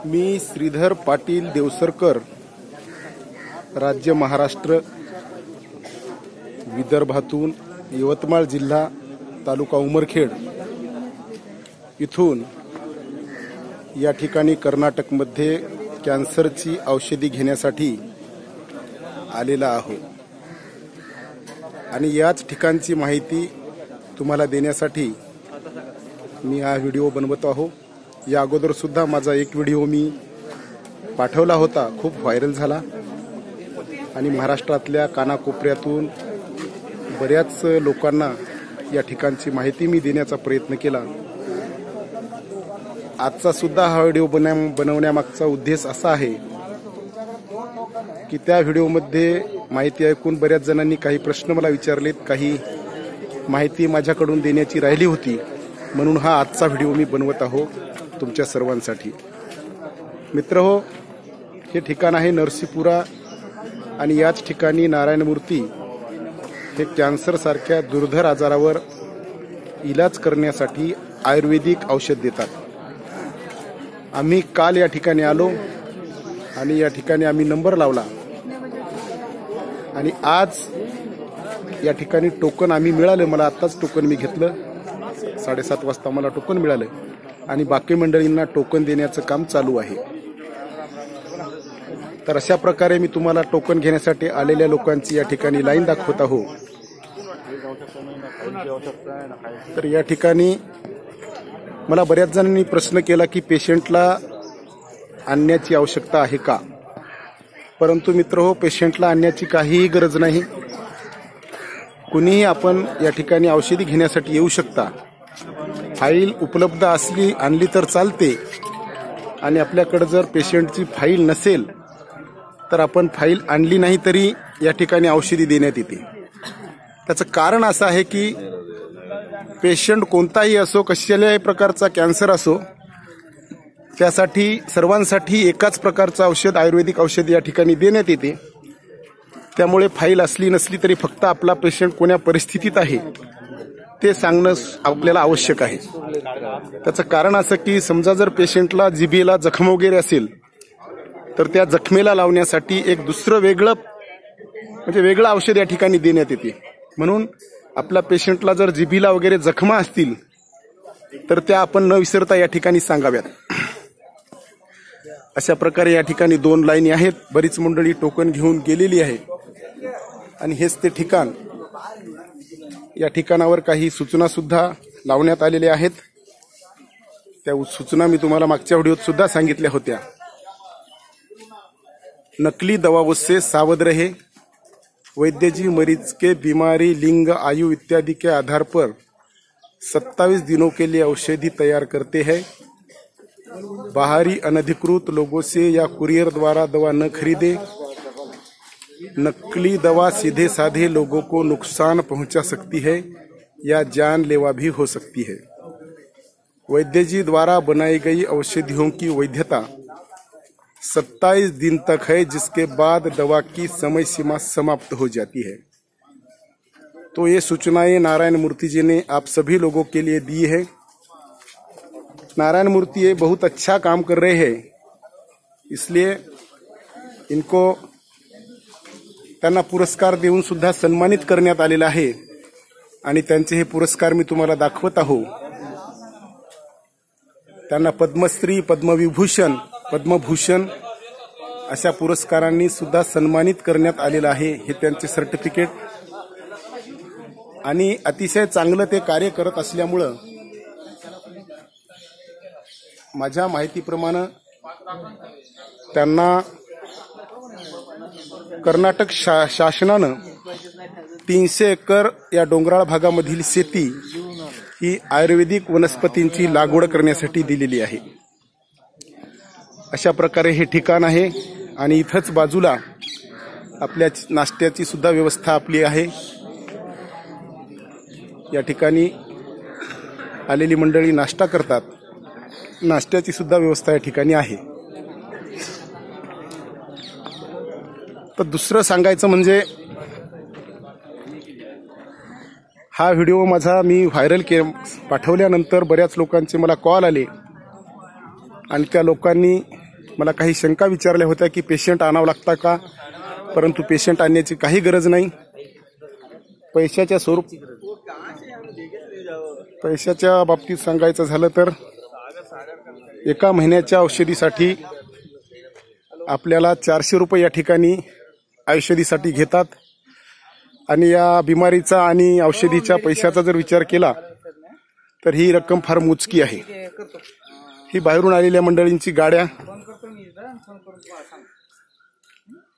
मी श्रीधर पाटील देवसरकर, राज्य महाराष्ट्र, विदर्भातून यवतमाळ जिल्हा, तालुका उमरखेड इथून या ठिकाणी कर्नाटकमध्ये कॅन्सरची औषधी घेण्यासाठी आलेला आहो आणि याच ठिकाणची माहिती तुम्हाला देण्यासाठी मी हा व्हिडिओ बनवत आहो। या अगोदर सुद्धा माझा एक व्हिडिओ मी पाठवला होता, खूप व्हायरल झाला आणि महाराष्ट्रातल्या कानाकोपऱ्यातून बऱ्याच लोकांना या ठिकाणची माहिती मी देण्याचा प्रयत्न केला। आजचा सुद्धा हा व्हिडिओ बनवण्यामागचा उद्देश असा आहे की त्या व्हिडिओमध्ये माहिती ऐकून बऱ्याच जणांनी काही प्रश्न मला विचारलेत, काही माहिती माझ्याकडून देण्याची राहिली होती, म्हणून हा आजचा व्हिडिओ मी बनवत आहो तुमच्या सर्वांसाठी। मित्रहो, हे ठिकाण आहे नरसीपुरा आणि याच ठिकाणी नारायण मूर्ती हे कॅन्सर सारख्या दुर्धर आजारावर इलाज करण्यासाठी आयुर्वेदिक औषध देतात। आम्ही काल या ठिकाणी आलो आणि या ठिकाणी आम्ही नंबर लावला आणि आज या ठिकाणी टोकन आम्ही मिळाले। मला आत्ताच टोकन मी घेतलं, 7:30 वाजता मला टोकन मिळालं आणि बाकी मंडळींना टोकन देण्याचं काम चालू आहे। तर अशा प्रकारे मी तुम्हाला टोकन घेण्यासाठी आलेल्या लोकांची या ठिकाणी लाईन दाखवत आहो। तर या ठिकाणी मला बऱ्याच जणांनी प्रश्न केला की पेशंटला आणण्याची आवश्यकता आहे का, परंतु मित्रहो, पेशंटला आणण्याची काहीही गरज नाही। कुणीही आपण या ठिकाणी औषधी घेण्यासाठी येऊ शकता। फाईल उपलब्ध आणली तर चालते आणि आपल्याकडे जर पेशंटची फाईल नसेल तर आपण फाईल आणली नाही तरी या ठिकाणी औषधी देण्यात येते। त्याचं कारण असं आहे की पेशंट कोणताही असो, कशाल्याही प्रकारचा कॅन्सर असो, त्यासाठी सर्वांसाठी एकाच प्रकारचं औषध, आयुर्वेदिक औषध या ठिकाणी देण्यात येते। त्यामुळे फाईल असली नसली तरी फक्त आपला पेशंट कोण्या परिस्थितीत आहे ते सांगणं आपल्याला आवश्यक आहे। त्याचं कारण असं की समजा जर पेशंटला जिभेला जखम वगैरे असेल तर त्या जखमेला लावण्यासाठी एक दुसरं वेगळं औषध या ठिकाणी देण्यात येते। म्हणून आपल्या पेशंटला जर जिभेला वगैरे जखमा असतील तर त्या आपण न विसरता या ठिकाणी सांगाव्यात। अशा प्रकारे या ठिकाणी 2 लाईनी आहेत, बरीच मंडळी टोकन घेऊन गेलेली आहे आणि हेच ते ठिकाण। या ठिकाणावर काही सूचना सुद्धा लावण्यात आलेल्या आहेत, त्या सूचना मी तुम्हाला मागच्या व्हिडिओत सुद्धा सांगितल्या होत्या। नकली दवाओं से सावध रहे, वैद्य जी मरीज के बीमारी, लिंग, आयु इत्यादि के आधार पर 27 दिनों के लिए औषधि तैयार करते हैं। बाहरी अनधिकृत लोगों से या कुरियर द्वारा दवा न खरीदे। नकली दवा सीधे साधे लोगों को नुकसान पहुंचा सकती है या जानलेवा भी हो सकती है। वैद्य जी द्वारा बनाई गई औषधियों की वैधता 27 दिन तक है, जिसके बाद दवा की समय सीमा समाप्त हो जाती है। तो ये सूचनाएं नारायण मूर्ति जी ने आप सभी लोगों के लिए दी है। नारायण मूर्ति ये बहुत अच्छा काम कर रहे हैं, इसलिए इनको त्यांना पुरस्कार देऊन सुद्धा सन्मानित करण्यात आलेला आहे आणि त्यांचे हे पुरस्कार मी तुम्हाला दाखवत आहो। त्यांना पद्मश्री, पद्मविभूषण, पद्मभूषण अशा पुरस्कारांनी सुद्धा सन्मानित करण्यात आलेलं आहे। हे त्यांचे सर्टिफिकेट आणि अतिशय चांगलं ते कार्य करत असल्यामुळं माझ्या माहितीप्रमाणे त्यांना कर्नाटक शासनानं 300 एकर या डोंगराळ भागामधील शेती ही आयुर्वेदिक वनस्पतींची लागवड करण्यासाठी दिलेली आहे। अशा प्रकारे हे ठिकाण आहे आणि इथंच बाजूला आपल्या नाश्त्याची सुद्धा व्यवस्था आपली आहे। या ठिकाणी आलेली मंडळी नाश्ता करतात, नाश्त्याची सुद्धा व्यवस्था या ठिकाणी आहे। तर दुसरं सांगायचं म्हणजे हा व्हिडिओ माझा मी व्हायरल पाठवल्यानंतर बऱ्याच लोकांचे मला कॉल आले आणि त्या लोकांनी मला काही शंका विचारल्या होत्या की पेशंट आणावं लागता का, परंतु पेशंट आणण्याची काही गरज नाही. पैशाच्या बाबतीत सांगायचं झालं तर एका महिन्याच्या औषधीसाठी आपल्याला 400 रुपये या ठिकाणी औषधीसाठी घेतात. आणि या बिमारीचा आणि औषधीच्या पैशाचा जर विचार केला तर ही रक्कम फार मोजकी आहे. ही बाहेरून आलेल्या मंडळींची गाड्या.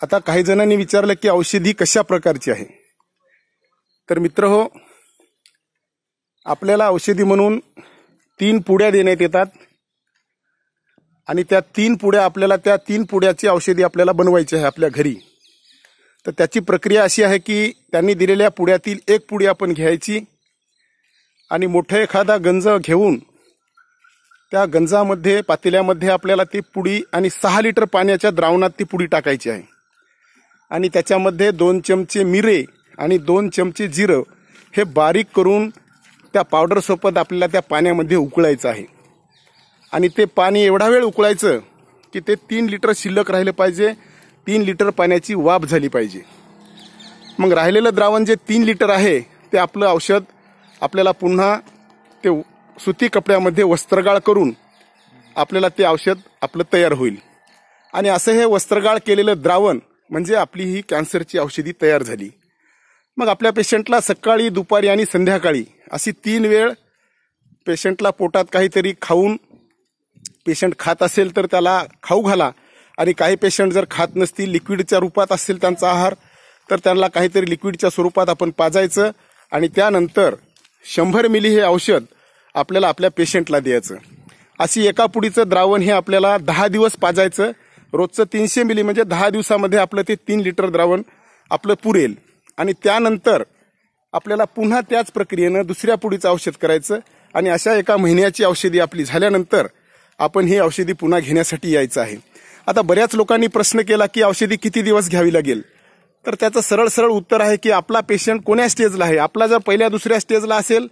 आता काही जणांनी विचारलं की औषधी कशा प्रकारची आहे. तर मित्र हो, आपल्याला औषधी म्हणून 3 पुड्या देण्यात येतात आणि त्या 3 पुड्या आपल्याला त्या 3 पुड्याची औषधी आपल्याला बनवायची आहे आपल्या घरी. तर त्याची प्रक्रिया अशी आहे की त्यांनी दिलेल्या पुड्यातील 1 पुडी आपण घ्यायची आणि मोठा एखादा गंज घेऊन त्या गंजामध्ये पातेल्यामध्ये आपल्याला ती पुडी आणि 6 लिटर पाण्याच्या द्रावणात ती पुडी टाकायची आहे. आणि त्याच्यामध्ये 2 चमचे मिरे आणि 2 चमचे जिरं हे बारीक करून त्या पावडर सोबत आपल्याला त्या पाण्यामध्ये उकळायचं आहे. आणि ते पाणी एवढा वेळ उकळायचं की ते 3 लिटर शिल्लक राहिले पाहिजे. 3 लिटर पाण्याची वाफ झाली पाहिजे. मग राहिलेलं द्रावण जे 3 लिटर आहे ते आपलं औषध आपल्याला पुन्हा ते सुती कपड्यामध्ये वस्त्रगाळ करून आपल्याला ते औषध आपलं तयार होईल. आणि असं हे वस्त्रगाळ केलेलं द्रावण म्हणजे आपली ही कॅन्सरची औषधी तयार झाली. मग आपल्या पेशंटला सकाळी, दुपारी आणि संध्याकाळी अशी 3 वेळ पेशंटला पोटात काहीतरी खाऊन, पेशंट खात असेल तर त्याला खाऊ घाला. आणि काही पेशंट जर खात नसतील, लिक्विडच्या रूपात असेल त्यांचा आहार, तर त्यांना काहीतरी लिक्विडच्या स्वरूपात आपण पाजायचं. आणि त्यानंतर 100 मिली हे औषध आपल्याला आपल्या पेशंटला द्यायचं. अशी एका पुडीचं द्रावण हे आपल्याला 10 दिवस पाजायचं. रोजचं 300 मिली म्हणजे 10 दिवसामध्ये आपलं ते 3 लिटर द्रावण आपलं पुरेल. आणि त्यानंतर आपल्याला पुन्हा त्याच प्रक्रियेनं दुसऱ्या पुडीचं औषध करायचं. आणि अशा एका महिन्याची औषधी आपली झाल्यानंतर आपण ही औषधी पुन्हा घेण्यासाठी यायचं आहे. आता बऱ्याच लोकांनी प्रश्न केला की औषधी किती दिवस घ्यावी लागेल. तर त्याचं सरळ उत्तर आहे की आपला पेशंट कोण्या स्टेजला आहे. आपला जर पहिल्या दुसऱ्या स्टेजला असेल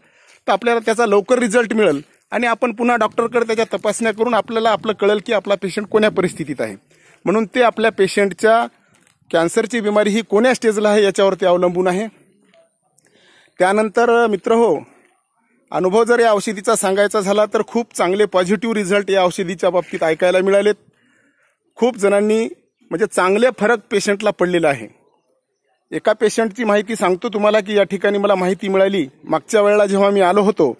तर आपल्याला त्याचा लवकर रिझल्ट मिळेल आणि आपण पुन्हा डॉक्टरकडे त्याच्या तपासण्या करून आपल्याला आपलं कळेल की आपला पेशंट कोण्या परिस्थितीत आहे. म्हणून ते आपल्या पेशंटच्या कॅन्सरची बिमारी ही कोण्या स्टेजला आहे याच्यावरती अवलंबून आहे. त्यानंतर मित्र हो, अनुभव जर या औषधीचा सांगायचा झाला तर खूप चांगले पॉझिटिव्ह रिझल्ट या औषधीच्या बाबतीत ऐकायला मिळालेत. खूप जणांनी म्हणजे चांगले फरक पेशंटला पडलेला आहे. एका पेशंटची माहिती सांगतो तुम्हाला की या ठिकाणी मला माहिती मिळाली. मागच्या वेळेला जेव्हा मी आलो होतो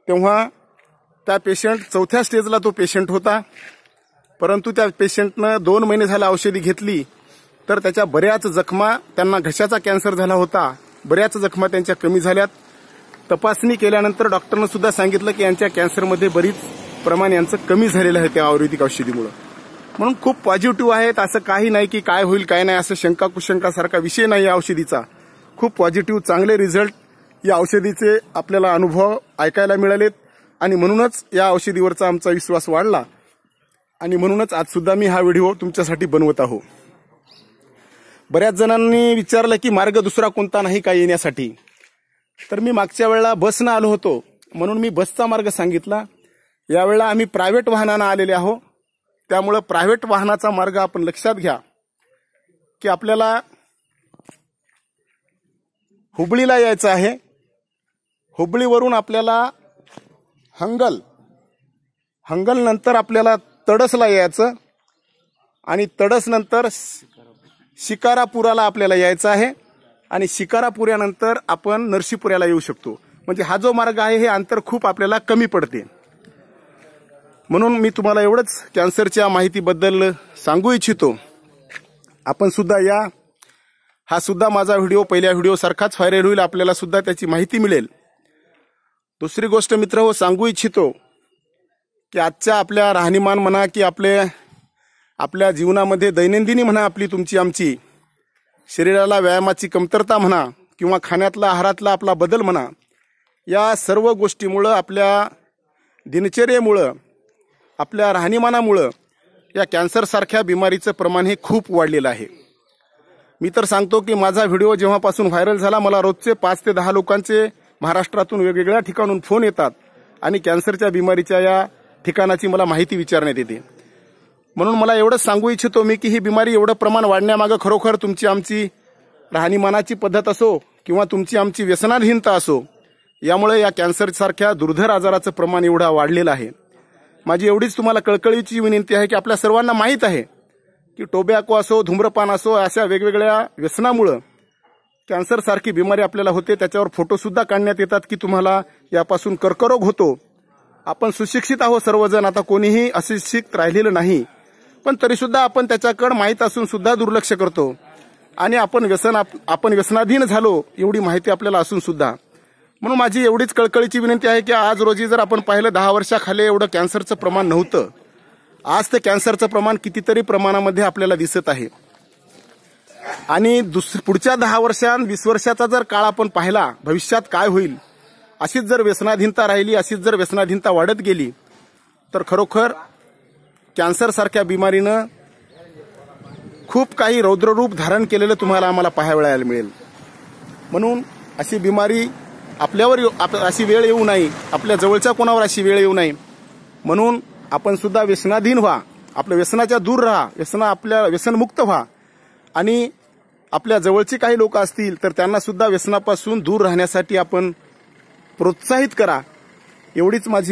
तेव्हा त्या पेशंट 4थ्या स्टेजला तो पेशंट होता. परंतु त्या पेशंटनं 2 महिने झाला औषधी घेतली तर त्याच्या बऱ्याच जखमा, त्यांना घशाचा कॅन्सर झाला होता, बऱ्याच जखमा त्यांच्या कमी झाल्यात. तपासणी केल्यानंतर डॉक्टरनं सुद्धा सांगितलं की यांच्या कॅन्सरमध्ये बरीच प्रमाण यांचं कमी झालेलं आहे त्या आयुर्वेदिक औषधीमुळे. म्हणून खूप पॉझिटिव्ह आहेत. असं काही नाही की काय होईल काय नाही असं शंका कुशंकासारखा विषय नाही या औषधीचा. खूप पॉझिटिव्ह चांगले रिझल्ट या औषधीचे आपल्याला अनुभव ऐकायला मिळालेत. आणि म्हणूनच या औषधीवरचा आमचा विश्वास वाढला आणि म्हणूनच आज सुद्धा मी हा व्हिडिओ तुमच्यासाठी बनवत आहो. बऱ्याच जणांनी विचारलं की मार्ग दुसरा कोणता नाही का येण्यासाठी. तर मी मागच्या वेळेला बसनं आलो होतो म्हणून मी बसचा मार्ग सांगितला. यावेळेला आम्ही प्रायव्हेट वाहनानं आलेले आहोत. त्यामुळे प्रायव्हेट वाहनाचा मार्ग आपण लक्षात घ्या की आपल्याला हुबळीला यायचं आहे. हुबळीवरून आपल्याला हंगल नंतर आपल्याला तडसला यायचं आणि तडस नंतर शिकारापुराला आपल्याला यायचं आहे आणि शिकारापुऱ्यानंतर आपण नरसीपुऱ्याला येऊ शकतो. म्हणजे हा जो मार्ग आहे हे अंतर खूप आपल्याला कमी पडते. म्हणून मी तुम्हाला एवढंच कॅन्सरच्या माहितीबद्दल सांगू इच्छितो. आपण सुद्धा या. हा सुद्धा माझा व्हिडिओ पहिल्या व्हिडिओसारखाच व्हायरल होईल. आपल्याला सुद्धा त्याची माहिती मिळेल. दुसरी गोष्ट मित्र हो, सांगू इच्छितो की आजच्या आपल्या राहणीमान म्हणा की आपल्या जीवनामध्ये दैनंदिनी म्हणा, आपली तुमची आमची शरीराला व्यायामाची कमतरता म्हणा किंवा खाण्यातला आहारातला आपला बदल म्हणा, या सर्व गोष्टीमुळं, आपल्या दिनचर्येमुळं, आपल्या राहणीमानामुळं या कॅन्सरसारख्या बिमारीचं प्रमाण हे खूप वाढलेलं आहे. मी तर सांगतो की माझा व्हिडिओ जेव्हापासून व्हायरल झाला मला रोजचे 5 ते 10 लोकांचे महाराष्ट्रातून वेगवेगळ्या ठिकाणून फोन येतात आणि कॅन्सरच्या बिमारीच्या या ठिकाणाची मला माहिती विचारण्यात येते. म्हणून मला एवढंच सांगू इच्छितो मी की ही बिमारी एवढं प्रमाण वाढण्यामागं खरोखर तुमची आमची राहणीमानाची पद्धत असो किंवा तुमची आमची व्यसनाधीनता असो, यामुळे या कॅन्सरसारख्या दुर्धर आजाराचं प्रमाण एवढं वाढलेलं आहे. माझी एवढीच तुम्हाला कळकळीची विनंती आहे की आपल्या सर्वांना माहीत आहे की टोबॅको असो, धूम्रपान असो, अशा वेगवेगळ्या व्यसनामुळं कॅन्सरसारखी बिमारी आपल्याला होते. त्याच्यावर फोटो सुद्धा काढण्यात येतात की तुम्हाला यापासून कर्करोग होतो. आपण सुशिक्षित आहोत सर्वजण, आता कोणीही अशिक्षित राहिलेलं नाही, पण तरीसुद्धा आपण त्याच्याकडे माहीत असून सुद्धा दुर्लक्ष करतो आणि आपण व्यसनाधीन झालो एवढी माहिती आपल्याला असून सुद्धा. म्हणून माझी एवढीच कळकळीची विनंती आहे की आज रोजी जर आपण पाहिलं 10 वर्षाखाली एवढं कॅन्सरचं प्रमाण नव्हतं, आज ते कॅन्सरचं प्रमाण कितीतरी प्रमाणामध्ये आपल्याला दिसत आहे. आणि पुढच्या 10 वर्षां 20 वर्षाचा जर काळ आपण पाहिला, भविष्यात काय होईल, अशीच जर व्यसनाधीनता राहिली, अशीच जर व्यसनाधीनता वाढत गेली तर खरोखर कॅन्सरसारख्या बिमारीनं खूप काही रौद्ररूप धारण केलेलं तुम्हाला आम्हाला पाहायला मिळेल. म्हणून अशी बिमारी आपल्यावर अशी वेळ येऊ नये, आपल्या जवळच्या कोणावर अशी वेळ येऊ नये म्हणून आपण सुद्धा व्यसनाधीन व्हा, आपल्या व्यसनाच्या दूर राहा, आपल्या व्यसनमुक्त व्हा आणि आपल्या जवळची काही लोक असतील तर त्यांना सुद्धा व्यसनापासून दूर राहण्यासाठी आपण प्रोत्साहित करा. एवढीच माझी